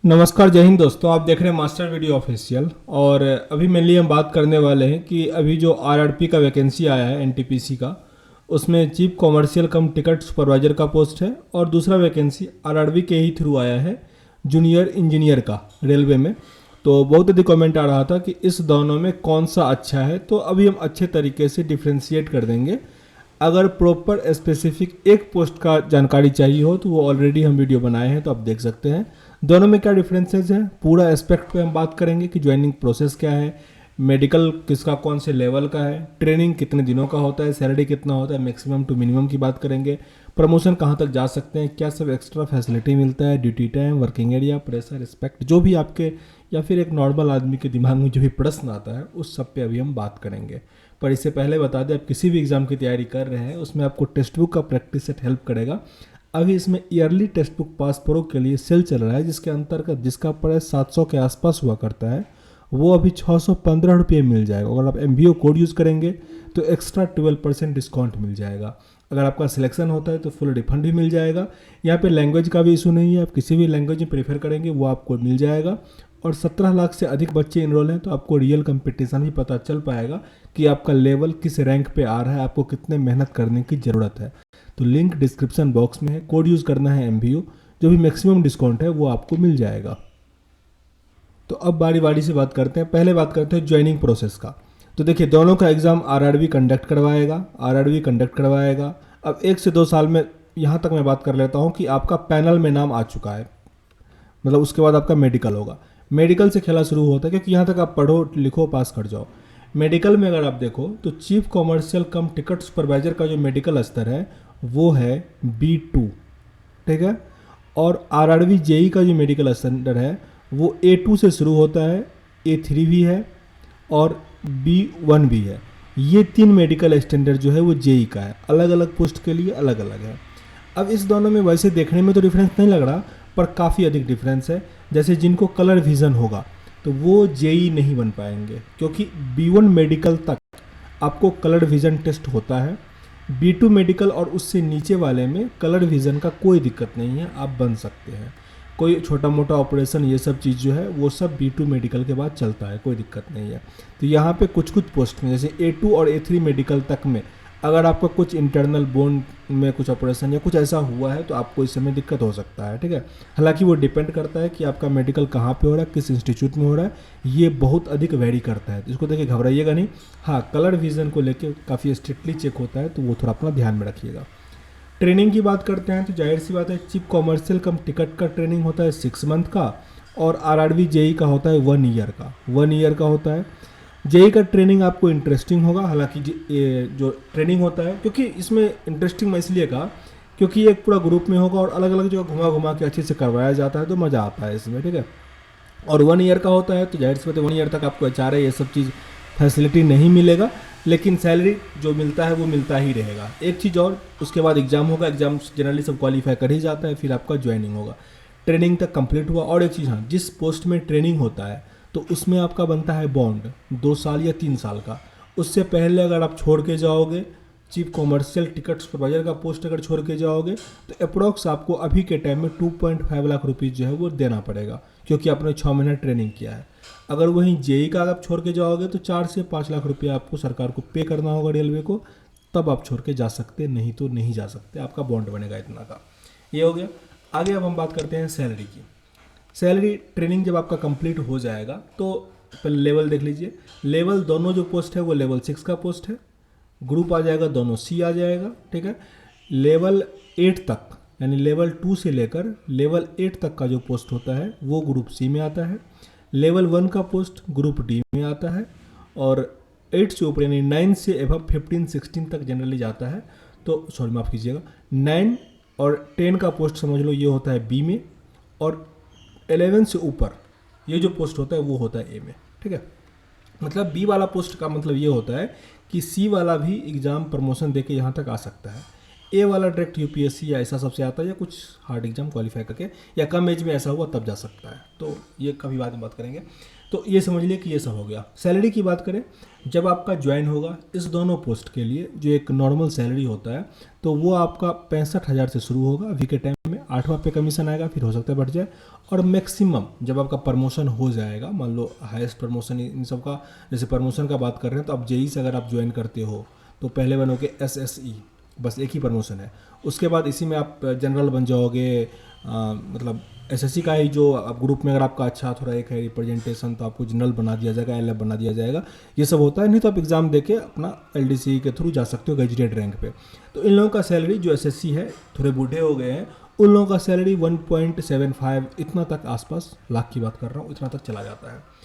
नमस्कार, जय हिंद दोस्तों। आप देख रहे हैं मास्टर वीडियो ऑफिशियल। और अभी मेनली हम बात करने वाले हैं कि अभी जो आरआरपी का वैकेंसी आया है एनटीपीसी का, उसमें चीफ कॉमर्शियल कम टिकट सुपरवाइजर का पोस्ट है। और दूसरा वैकेंसी आरआरबी के ही थ्रू आया है जूनियर इंजीनियर का रेलवे में। तो बहुत अधिक कमेंट आ रहा था कि इस दोनों में कौन सा अच्छा है, तो अभी हम अच्छे तरीके से डिफ्रेंशिएट कर देंगे। अगर प्रॉपर स्पेसिफिक एक पोस्ट का जानकारी चाहिए हो तो वो ऑलरेडी हम वीडियो बनाए हैं, तो आप देख सकते हैं दोनों में क्या डिफरेंसेस हैं। पूरा एस्पेक्ट पे हम बात करेंगे कि ज्वाइनिंग प्रोसेस क्या है, मेडिकल किसका कौन से लेवल का है, ट्रेनिंग कितने दिनों का होता है, सैलरी कितना होता है, मैक्सिमम टू मिनिमम की बात करेंगे, प्रमोशन कहाँ तक जा सकते हैं, क्या सब एक्स्ट्रा फैसिलिटी मिलता है, duty time, working area, pressure, respect, जो भी आपके या फिर एक नॉर्मल आदमी के दिमाग में जो भी प्रश्न आता है उस सब पे अभी हम बात करेंगे। पर इससे पहले बता दें, आप किसी भी एग्जाम की तैयारी कर रहे हैं उसमें आपको टेक्स्ट बुक का प्रैक्टिस सेट हेल्प करेगा। अभी इसमें yearly text book pass pro के लिए सेल चल रहा है, जिसके अंतर्गत जिसका प्राइस 700 के आसपास हुआ करता है वो अभी 615 रुपये मिल जाएगा। अगर आप MBO कोड यूज़ करेंगे तो एक्स्ट्रा 12% डिस्काउंट मिल जाएगा। अगर आपका सिलेक्शन होता है तो फुल रिफंड भी मिल जाएगा। यहाँ पे लैंग्वेज का भी इशू नहीं है, आप किसी भी लैंग्वेज में प्रेफर करेंगे वो आपको मिल जाएगा। और 17 लाख से अधिक बच्चे इनरोल हैं, तो आपको रियल कंपटीशन भी पता चल पाएगा कि आपका लेवल किस रैंक पे आ रहा है, आपको कितने मेहनत करने की ज़रूरत है। तो लिंक डिस्क्रिप्शन बॉक्स में है, कोड यूज़ करना है MBO, जो भी मैक्सिमम डिस्काउंट है वो आपको मिल जाएगा। तो अब बारी बारी से बात करते हैं। पहले बात करते हैं ज्वाइनिंग प्रोसेस का। तो देखिए, दोनों का एग्ज़ाम आरआरबी कंडक्ट करवाएगा। अब 1 से 2 साल में यहाँ तक मैं बात कर लेता हूँ कि आपका पैनल में नाम आ चुका है, मतलब उसके बाद आपका मेडिकल होगा। मेडिकल से खेला शुरू होता है, क्योंकि यहाँ तक आप पढ़ो लिखो पास कर जाओ। मेडिकल में अगर आप देखो तो चीफ कॉमर्शियल कम टिकट सुपरवाइजर का जो मेडिकल स्तर है वो है B2, ठीक है। और आरआरबी जेई का जो मेडिकल स्टैंडर्ड है वो A2 से शुरू होता है, A3 भी है और B1 भी है। ये 3 मेडिकल स्टैंडर्ड जो है वो जेई का है, अलग अलग पोस्ट के लिए अलग अलग है। अब इस दोनों में वैसे देखने में तो डिफरेंस नहीं लग रहा, पर काफ़ी अधिक डिफरेंस है। जैसे जिनको कलर विज़न होगा तो वो जेई नहीं बन पाएंगे, क्योंकि B1 मेडिकल तक आपको कलर विज़न टेस्ट होता है। B2 मेडिकल और उससे नीचे वाले में कलर विज़न का कोई दिक्कत नहीं है, आप बन सकते हैं। कोई छोटा मोटा ऑपरेशन ये सब चीज़ जो है वो सब B2 मेडिकल के बाद चलता है, कोई दिक्कत नहीं है। तो यहाँ पे कुछ कुछ पोस्ट में जैसे A2 और A3 मेडिकल तक में अगर आपका कुछ इंटरनल बोन में कुछ ऑपरेशन या कुछ ऐसा हुआ है तो आपको इस समय दिक्कत हो सकता है, ठीक है। हालांकि वो डिपेंड करता है कि आपका मेडिकल कहाँ पे हो रहा है, किस इंस्टीट्यूट में हो रहा है, ये बहुत अधिक वेरी करता है। तो इसको देखिए घबराइएगा नहीं। हाँ, कलर विज़न को लेकर काफ़ी स्ट्रिक्टली चेक होता है, तो वो थोड़ा अपना ध्यान में रखिएगा। ट्रेनिंग की बात करते हैं तो जाहिर सी बात है, चीफ कॉमर्शियल कम टिकट का ट्रेनिंग होता है 6 मंथ का, और आरआरबी जेई का होता है 1 ईयर का। 1 ईयर का होता है। जेई का ट्रेनिंग आपको इंटरेस्टिंग होगा। हालांकि ये जो ट्रेनिंग होता है, क्योंकि इसमें इंटरेस्टिंग मैं इसलिए कहा क्योंकि ये एक पूरा ग्रुप में होगा और अलग अलग जगह घुमा घुमा के अच्छे से करवाया जाता है, तो मज़ा आता है इसमें, ठीक है। और 1 ईयर का होता है तो जाहिर सी बात है 1 ईयर तक आपको HRA ये सब चीज़ फैसिलिटी नहीं मिलेगा, लेकिन सैलरी जो मिलता है वो मिलता ही रहेगा। एक चीज़ और, उसके बाद एग्ज़ाम होगा, एग्ज़ाम जनरली सब क्वालिफाई कर ही जाता है, फिर आपका ज्वाइनिंग होगा। ट्रेनिंग तक कंप्लीट हुआ। और एक चीज़, हाँ, जिस पोस्ट में ट्रेनिंग होता है तो उसमें आपका बनता है बॉन्ड 2 साल या 3 साल का। उससे पहले अगर आप छोड़ के जाओगे, चीफ कॉमर्शियल टिकट सुपरवाइजर का पोस्ट अगर छोड़ के जाओगे तो अप्रोक्स आपको अभी के टाइम में 2.5 लाख रुपीज़ जो है वो देना पड़ेगा, क्योंकि आपने 6 महीना ट्रेनिंग किया है। अगर वहीं जेई का आप छोड़ के जाओगे तो 4 से 5 लाख रुपये आपको सरकार को पे करना होगा, रेलवे को, तब आप छोड़ के जा सकते, नहीं तो नहीं जा सकते, आपका बॉन्ड बनेगा इतना का। ये हो गया। आगे अब हम बात करते हैं सैलरी की। सैलरी ट्रेनिंग जब आपका कंप्लीट हो जाएगा तो पहले लेवल देख लीजिए। लेवल दोनों जो पोस्ट है वो लेवल 6 का पोस्ट है, ग्रुप आ जाएगा दोनों C आ जाएगा, ठीक है। लेवल 8 तक यानी लेवल 2 से लेकर लेवल 8 तक का जो पोस्ट होता है वो ग्रुप C में आता है। लेवल 1 का पोस्ट ग्रुप D में आता है। और 8 से ऊपर यानी 9 से एबव 15-16 तक जनरली जाता है। तो सॉरी माफ़ कीजिएगा, 9 और 10 का पोस्ट समझ लो ये होता है B में, और 11 से ऊपर ये जो पोस्ट होता है वो होता है A में, ठीक है। मतलब B वाला पोस्ट का मतलब ये होता है कि C वाला भी एग्ज़ाम प्रमोशन दे के यहाँ तक आ सकता है। ए वाला डायरेक्ट यूपीएससी या ऐसा सबसे आता है, या कुछ हार्ड एग्जाम क्वालिफाई करके, या कम एज में ऐसा हुआ तब जा सकता है। तो ये कभी बाद में बात करेंगे। तो ये समझ लिए कि ये सब हो गया। सैलरी की बात करें, जब आपका ज्वाइन होगा इस दोनों पोस्ट के लिए जो एक नॉर्मल सैलरी होता है, तो वो आपका 65,000 से शुरू होगा अभी के टाइम में। 8वां पे कमीशन आएगा, फिर हो सकता है बढ़ जाए, और मैक्सिमम जब आपका प्रमोशन हो जाएगा, मान लो हाईएस्ट प्रमोशन इन सब का, जैसे प्रमोशन का बात कर रहे हैं, तो अब जेई से अगर आप ज्वाइन करते हो तो पहले बनोगे एसएसई, बस एक ही प्रमोशन है। उसके बाद इसी में आप जनरल बन जाओगे, मतलब एसएससी का ही जो आप ग्रुप में अगर आपका अच्छा थोड़ा एक है रिप्रेजेंटेशन, तो आपको जनरल बना दिया जाएगा, एलएफ बना दिया जाएगा। ये सब होता है। नहीं तो आप एग्ज़ाम देके अपना एलडीसी के थ्रू जा सकते हो गैजेटेड रैंक पे। तो इन लोगों का सैलरी जो एसएससी है, थोड़े बूढ़े हो गए हैं, उन लोगों का सैलरी 1.75 इतना तक आसपास, लाख की बात कर रहा हूँ, इतना तक चला जाता है।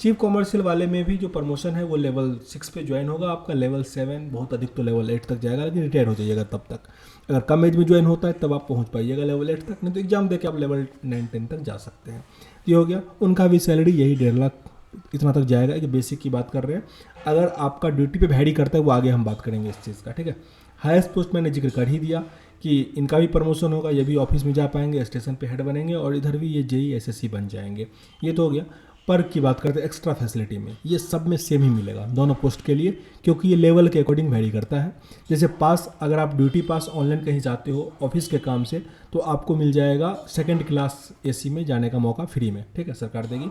चीफ कॉमर्शियल वाले में भी जो प्रमोशन है वो लेवल 6 पे ज्वाइन होगा आपका, लेवल 7 बहुत अधिक तो लेवल 8 तक जाएगा, लेकिन रिटायर हो जाइएगा तब तक। अगर कम एज में ज्वाइन होता है तब आप पहुंच पाइएगा लेवल 8 तक, नहीं तो एग्जाम देके आप लेवल 9-10 तक जा सकते हैं। ये हो गया। उनका भी सैलरी यही 1.5 लाख इतना तक जाएगा, जो बेसिक की बात कर रहे हैं। अगर आपका ड्यूटी पे वैरी करता है वो आगे हम बात करेंगे इस चीज़ का, ठीक है। हाईएस्ट पोस्ट मैंने जिक्र कर ही दिया कि इनका भी प्रमोशन होगा, ये भी ऑफिस में जा पाएंगे, स्टेशन पे हेड बनेंगे, और इधर भी ये जेई एसएससी बन जाएंगे। ये तो हो गया। पर की बात करते हैं एक्स्ट्रा फैसिलिटी में, ये सब में सेम ही मिलेगा दोनों पोस्ट के लिए, क्योंकि ये लेवल के अकॉर्डिंग वेरी करता है। जैसे पास, अगर आप ड्यूटी पास ऑनलाइन कहीं जाते हो ऑफिस के काम से, तो आपको मिल जाएगा 2nd क्लास एसी में जाने का मौका फ्री में, ठीक है, सरकार देगी।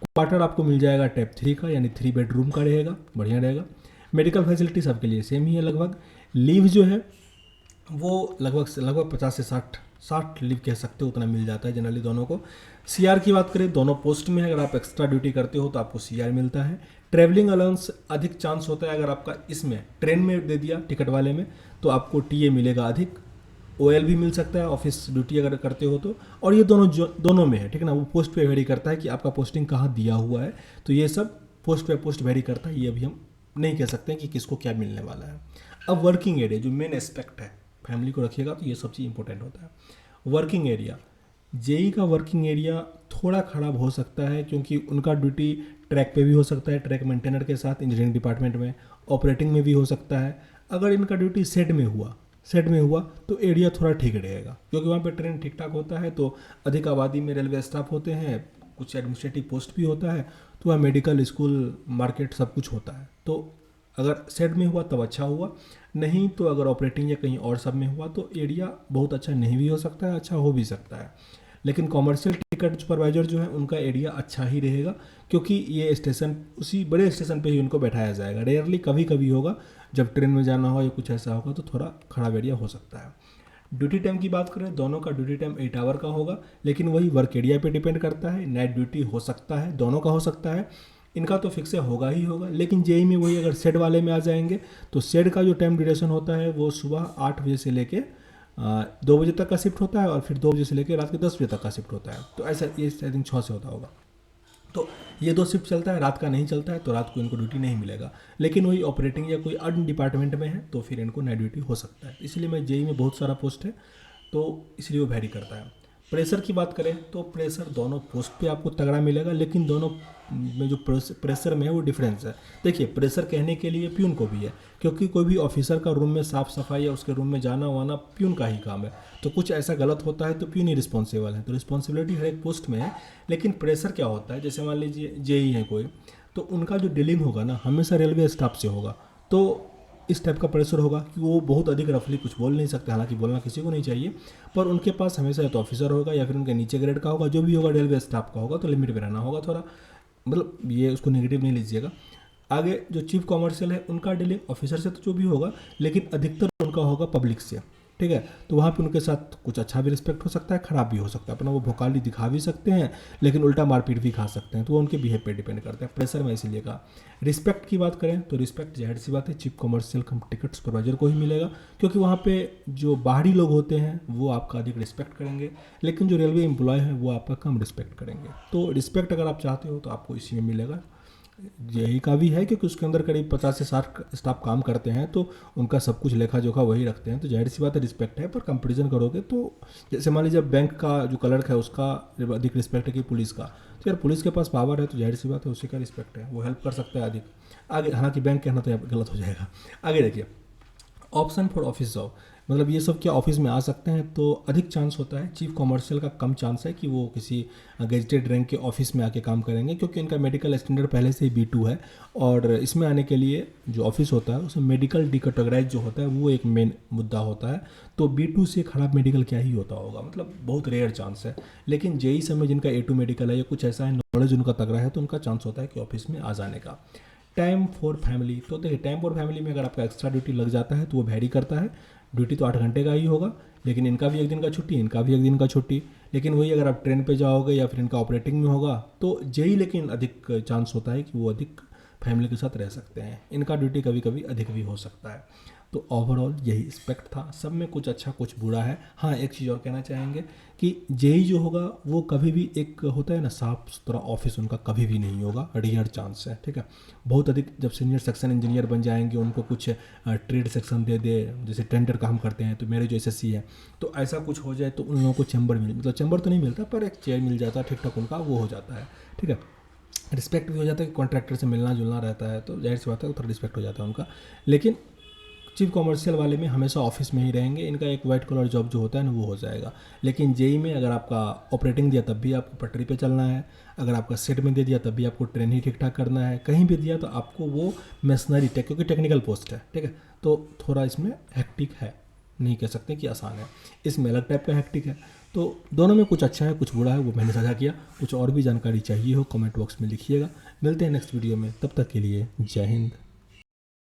क्वार्टर आपको मिल जाएगा टाइप 3 का, यानी 3 बेडरूम का रहेगा, बढ़िया रहेगा। मेडिकल फैसिलिटी सबके लिए सेम ही है लगभग। लीव जो है वो लगभग 50 से 60 लीव कह सकते हो, उतना मिल जाता है जनरली दोनों को। सीआर की बात करें, दोनों पोस्ट में है, अगर आप एक्स्ट्रा ड्यूटी करते हो तो आपको सीआर मिलता है। ट्रैवलिंग अलाउंस अधिक चांस होता है, अगर आपका इसमें ट्रेन में दे दिया टिकट वाले में, तो आपको टीए मिलेगा अधिक। ओएल भी मिल सकता है ऑफिस ड्यूटी अगर करते हो तो। और ये दोनों में है, ठीक है ना। वो पोस्ट पे वेरी करता है कि आपका पोस्टिंग कहाँ दिया हुआ है, तो ये सब पोस्ट पे पोस्ट वेरी करता है। ये अभी हम नहीं कह सकते हैं कि किसको क्या मिलने वाला है। अब वर्किंग एरिया जो मेन एस्पेक्ट है, फैमिली को रखिएगा तो ये सब चीज़ इंपॉर्टेंट होता है। वर्किंग एरिया, जेई का वर्किंग एरिया थोड़ा खराब हो सकता है, क्योंकि उनका ड्यूटी ट्रैक पे भी हो सकता है, ट्रैक मेंटेनर के साथ इंजीनियरिंग डिपार्टमेंट में, ऑपरेटिंग में भी हो सकता है। अगर इनका ड्यूटी सेट में हुआ तो एरिया थोड़ा ठीक रहेगा, क्योंकि वहाँ पे ट्रेन ठीक ठाक होता है। तो अधिक आबादी में रेलवे स्टाफ होते हैं, कुछ एडमिनिस्ट्रेटिव पोस्ट भी होता है, तो वहाँ मेडिकल, स्कूल, मार्केट सब कुछ होता है। तो अगर सेट में हुआ तब अच्छा हुआ, नहीं तो अगर ऑपरेटिंग या कहीं और सब में हुआ तो एरिया बहुत अच्छा नहीं भी हो सकता है, अच्छा हो भी सकता है। लेकिन कॉमर्शियल टिकट सुपरवाइजर जो है उनका एरिया अच्छा ही रहेगा, क्योंकि ये स्टेशन उसी बड़े स्टेशन पे ही उनको बैठाया जाएगा। रेयरली कभी कभी होगा जब ट्रेन में जाना हो या कुछ ऐसा होगा तो थोड़ा खराब एरिया हो सकता है। ड्यूटी टाइम की बात करें, दोनों का ड्यूटी टाइम 8 आवर का होगा, लेकिन वही वर्क एरिया पे डिपेंड करता है। नाइट ड्यूटी हो सकता है, दोनों का हो सकता है। इनका तो फिक्स होगा ही होगा। लेकिन जेई में वही अगर सेड वाले में आ जाएंगे तो सेड का जो टाइम ड्यूरेशन होता है वो सुबह 8 बजे से लेके 2 बजे तक का शिफ्ट होता है, और फिर 2 बजे से लेकर रात के 10 बजे तक का शिफ्ट होता है। तो ऐसा ये आई थिंक 6 से होता होगा। तो ये 2 शिफ्ट चलता है, रात का नहीं चलता है, तो रात को इनको ड्यूटी नहीं मिलेगा। लेकिन वही ऑपरेटिंग या कोई अन्य डिपार्टमेंट में है तो फिर इनको नाइट ड्यूटी हो सकता है। इसलिए मैं जेई में बहुत सारा पोस्ट है तो इसलिए वो वेरी करता है। प्रेशर की बात करें तो प्रेशर दोनों पोस्ट पे आपको तगड़ा मिलेगा, लेकिन दोनों में जो प्रेशर में है वो डिफरेंस है। देखिए, प्रेशर कहने के लिए प्यून को भी है, क्योंकि कोई भी ऑफिसर का रूम में साफ सफाई या उसके रूम में जाना वाना प्यून का ही काम है। तो कुछ ऐसा गलत होता है तो प्यून ही रिस्पॉन्सिबल है, तो रिस्पॉन्सिबिलिटी हर एक पोस्ट में है। लेकिन प्रेशर क्या होता है, जैसे मान लीजिए जेई है कोई, तो उनका जो डीलिंग होगा ना हमेशा रेलवे स्टाफ से होगा। तो इस टाइप का प्रेशर होगा कि वो बहुत अधिक रफली कुछ बोल नहीं सकते, हालांकि बोलना किसी को नहीं चाहिए, पर उनके पास हमेशा तो ऑफिसर होगा या फिर उनके नीचे ग्रेड का होगा, जो भी होगा रेलवे स्टाफ का होगा, तो लिमिट में रहना होगा थोड़ा। मतलब ये उसको नेगेटिव नहीं लीजिएगा। आगे जो चीफ कॉमर्शियल है उनका डीलिंग ऑफिसर से तो जो भी होगा, लेकिन अधिकतर उनका होगा पब्लिक से, ठीक है। तो वहाँ पे उनके साथ कुछ अच्छा भी रिस्पेक्ट हो सकता है, ख़राब भी हो सकता है। अपना वो भोकाली दिखा भी सकते हैं, लेकिन उल्टा मारपीट भी खा सकते हैं, तो वो उनके बिहेव पे डिपेंड करता है। प्रेशर में इसीलिए कहा। रिस्पेक्ट की बात करें तो रिस्पेक्ट जाहिर सी बात है चीफ कॉमर्शियल टिकट सुपरवाइजर को ही मिलेगा, क्योंकि वहाँ पे जो बाहरी लोग होते हैं वो आपका अधिक रिस्पेक्ट करेंगे, लेकिन जो रेलवे एम्प्लॉय हैं वो आपका कम रिस्पेक्ट करेंगे। तो रिस्पेक्ट अगर आप चाहते हो तो आपको इसी में मिलेगा। यही का भी है क्योंकि उसके अंदर करीब 50 से 60 स्टाफ काम करते हैं, तो उनका सब कुछ लेखा जोखा वही रखते हैं, तो जाहिर सी बात है रिस्पेक्ट है। पर कंपैरिजन करोगे तो जैसे मान लीजिए बैंक का जो क्लर्क है उसका अधिक रिस्पेक्ट है कि पुलिस का, तो यार पुलिस के पास पावर है तो जाहिर सी बात है उसी का रिस्पेक्ट है, वो हेल्प कर सकता है अधिक। आगे हालांकि बैंक कहना तो गलत हो जाएगा। आगे देखिए, ऑप्शन फॉर ऑफिस जॉब। मतलब ये सब क्या ऑफिस में आ सकते हैं, तो अधिक चांस होता है। चीफ कॉमर्शियल का कम चांस है कि वो किसी गेजेटेड रैंक के ऑफिस में आके काम करेंगे, क्योंकि इनका मेडिकल स्टैंडर्ड पहले से ही B2 है। और इसमें आने के लिए जो ऑफिस होता है उसमें मेडिकल डिकैटेगराइज जो होता है वो एक मेन मुद्दा होता है। तो B2 से खराब मेडिकल क्या ही होता होगा, मतलब बहुत रेयर चांस है। लेकिन जेई समय जिनका A2 मेडिकल है या कुछ ऐसा है, नॉलेज उनका तगड़ा है, तो उनका चांस होता है कि ऑफिस में आ जाने का। टाइम फॉर फैमिली, तो देखिए टाइम फॉर फैमिली में अगर आपका एक्स्ट्रा ड्यूटी लग जाता है तो वो वैरी करता है। ड्यूटी तो 8 घंटे का ही होगा, लेकिन इनका भी एक दिन का छुट्टी, इनका भी एक दिन का छुट्टी। लेकिन वही अगर आप ट्रेन पे जाओगे या फिर इनका ऑपरेटिंग में होगा तो जेई, लेकिन अधिक चांस होता है कि वो अधिक फैमिली के साथ रह सकते हैं। इनका ड्यूटी कभी कभी अधिक भी हो सकता है। तो ओवरऑल यही एस्पेक्ट था, सब में कुछ अच्छा कुछ बुरा है। हाँ, एक चीज़ और कहना चाहेंगे कि जेई जो होगा वो कभी भी, एक होता है ना साफ सुथरा ऑफिस, उनका कभी भी नहीं होगा, रेयर चांस है, ठीक है। बहुत अधिक जब सीनियर सेक्शन इंजीनियर बन जाएंगे, उनको कुछ ट्रेड सेक्शन दे दे, जैसे टेंडर काम करते हैं, तो मेरे जो एसएससी है, तो ऐसा कुछ हो जाए तो उन लोगों को चैम्बर मिल, मतलब चैम्बर तो नहीं मिलता पर एक चेयर मिल जाता है, ठीक ठाक उनका वो हो जाता है, ठीक है। रिस्पेक्ट भी हो जाता है कि कॉन्ट्रैक्टर से मिलना जुलना रहता है, तो जाहिर सी बात है थोड़ा रिस्पेक्ट हो जाता है उनका। लेकिन चीफ कॉमर्शियल वाले में हमेशा ऑफिस में ही रहेंगे, इनका एक वाइट कॉलर जॉब जो होता है ना वो हो जाएगा। लेकिन जेई में अगर आपका ऑपरेटिंग दिया तब भी आपको पटरी पे चलना है, अगर आपका सेट में दे दिया तब भी आपको ट्रेन ही ठीक ठाक करना है, कहीं भी दिया तो आपको वो मशीनरी टेक, क्योंकि टेक्निकल पोस्ट है, ठीक है। तो थोड़ा इसमें हैक्टिक है, नहीं कह सकते कि आसान है, इसमें अलग टाइप का हैक्टिक है। तो दोनों में कुछ अच्छा है कुछ बुरा है, वो मैंने साझा किया। कुछ और भी जानकारी चाहिए हो कमेंट बॉक्स में लिखिएगा। मिलते हैं नेक्स्ट वीडियो में, तब तक के लिए जय हिंद।